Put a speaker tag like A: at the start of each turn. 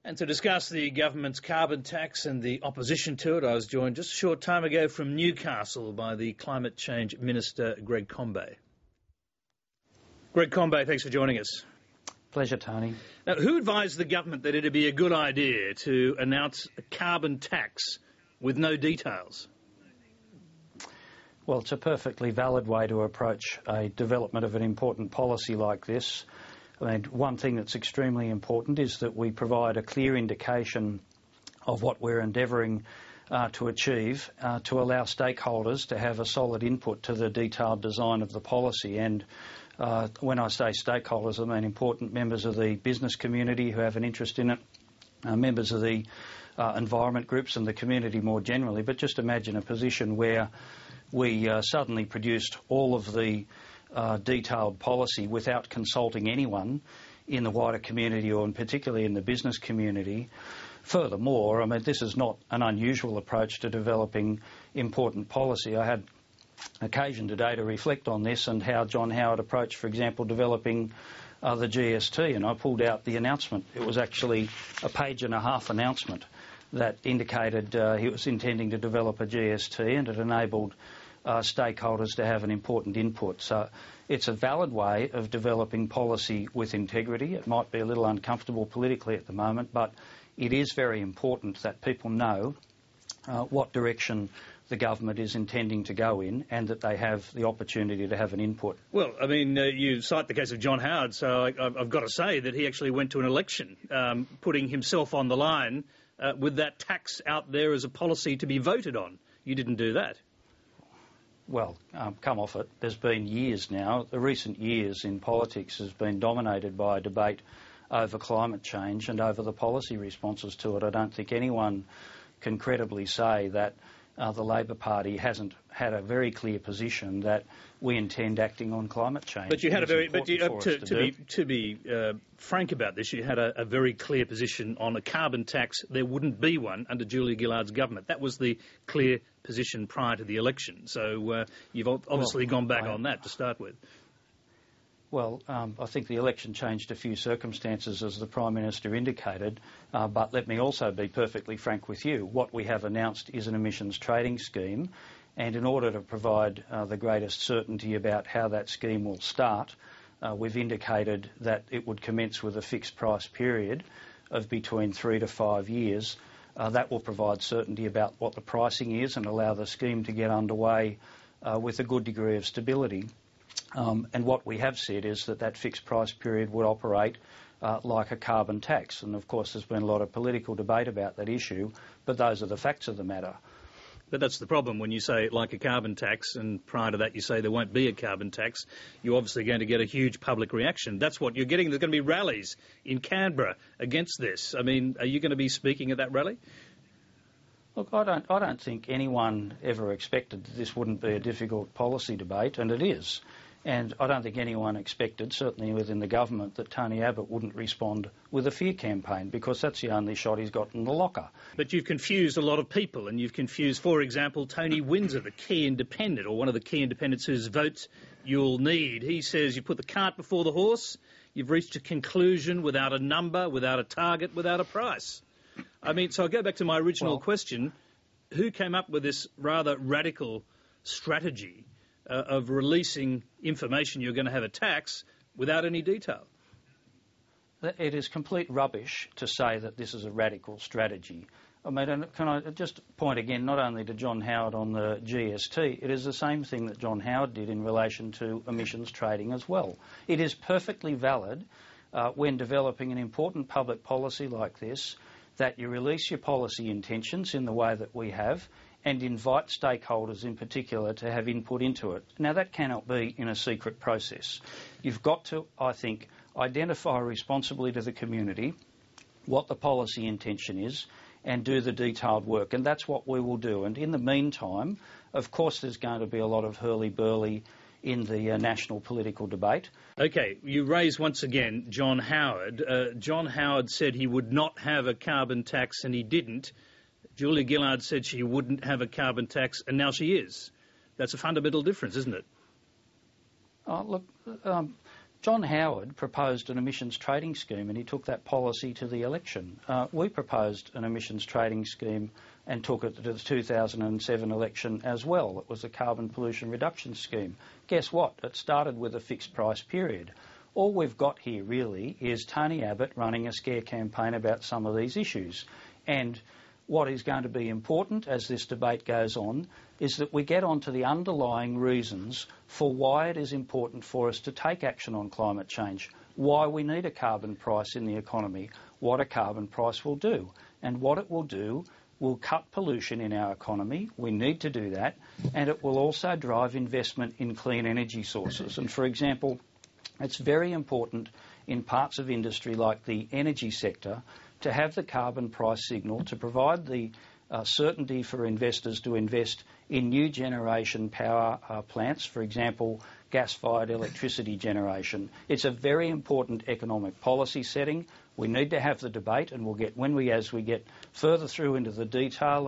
A: And to discuss the government's carbon tax and the opposition to it, I was joined just a short time ago from Newcastle by the Climate Change Minister Greg Combet. Greg Combet, thanks for joining us.
B: Pleasure, Tony.
A: Now, who advised the government that it'd be a good idea to announce a carbon tax with no details?
B: Well, it's a perfectly valid way to approach a development of an important policy like this. I mean, one thing that's extremely important is that we provide a clear indication of what we're endeavouring to achieve to allow stakeholders to have a solid input to the detailed design of the policy. And when I say stakeholders, I mean important members of the business community who have an interest in it, members of the environment groups and the community more generally. But just imagine a position where we suddenly produced all of the detailed policy without consulting anyone in the wider community or particularly in the business community. Furthermore, I mean, this is not an unusual approach to developing important policy. I had occasion today to reflect on this and how John Howard approached, for example, developing the GST, and I pulled out the announcement. It was actually a page-and-a-half announcement that indicated he was intending to develop a GST, and it enabled stakeholders to have an important input. So it's a valid way of developing policy with integrity. It might be a little uncomfortable politically at the moment, but it is very important that people know what direction the government is intending to go in and that they have the opportunity to have an input.
A: Well, I mean, you cite the case of John Howard, so I've got to say that he actually went to an election putting himself on the line with that tax out there as a policy to be voted on. You didn't do that.
B: Well, come off it. There's been years now. The recent years in politics has been dominated by a debate over climate change and over the policy responses to it. I don't think anyone can credibly say that the Labor Party hasn't had a very clear position that we intend acting on climate change.
A: But you had to be frank about this, you had a very clear position on a carbon tax. There wouldn't be one under Julia Gillard's government. That was the clear position prior to the election. So you've obviously gone back on that to start with.
B: Well, I think the election changed a few circumstances, as the Prime Minister indicated, but let me also be perfectly frank with you. What we have announced is an emissions trading scheme, and in order to provide the greatest certainty about how that scheme will start, we've indicated that it would commence with a fixed price period of between 3 to 5 years. That will provide certainty about what the pricing is and allow the scheme to get underway with a good degree of stability. And what we have said is that that fixed price period would operate like a carbon tax. And of course there's been a lot of political debate about that issue, but those are the facts of the matter.
A: But that's the problem when you say like a carbon tax, and prior to that you say there won't be a carbon tax. You're obviously going to get a huge public reaction. That's what you're getting. There's going to be rallies in Canberra against this. I mean, are you going to be speaking at that rally?
B: Look, I don't think anyone ever expected that this wouldn't be a difficult policy debate, and it is. And I don't think anyone expected, certainly within the government, that Tony Abbott wouldn't respond with a fear campaign, because that's the only shot he's got in the locker.
A: But you've confused a lot of people, and you've confused, for example, Tony Windsor, the key independent, or one of the key independents whose votes you'll need. He says you put the cart before the horse, you've reached a conclusion without a number, without a target, without a price. I mean, so I go back to my original question. Who came up with this rather radical strategy of releasing information you're going to have a tax without any detail?
B: It is complete rubbish to say that this is a radical strategy. I mean, can I just point again not only to John Howard on the GST, it is the same thing that John Howard did in relation to emissions trading as well. It is perfectly valid when developing an important public policy like this that you release your policy intentions in the way that we have and invite stakeholders in particular to have input into it. Now, that cannot be in a secret process. You've got to, I think, identify responsibly to the community what the policy intention is and do the detailed work, and that's what we will do. And in the meantime, of course, there's going to be a lot of hurly-burly in the national political debate.
A: OK, you raise once again John Howard. John Howard said he would not have a carbon tax, and he didn't. Julia Gillard said she wouldn't have a carbon tax, and now she is. That's a fundamental difference, isn't it?
B: Look, John Howard proposed an emissions trading scheme and he took that policy to the election. We proposed an emissions trading scheme and took it to the 2007 election as well. It was a carbon pollution reduction scheme. Guess what? It started with a fixed price period. All we've got here really is Tony Abbott running a scare campaign about some of these issues. And what is going to be important as this debate goes on is that we get onto the underlying reasons for why it is important for us to take action on climate change, why we need a carbon price in the economy, what a carbon price will do. And what it will do will cut pollution in our economy. We need to do that. And it will also drive investment in clean energy sources. And for example, it's very important in parts of industry like the energy sector to have the carbon price signal to provide the certainty for investors to invest in new generation power plants, for example, gas-fired electricity generation. It's a very important economic policy setting. We need to have the debate, and as we get further through into the detail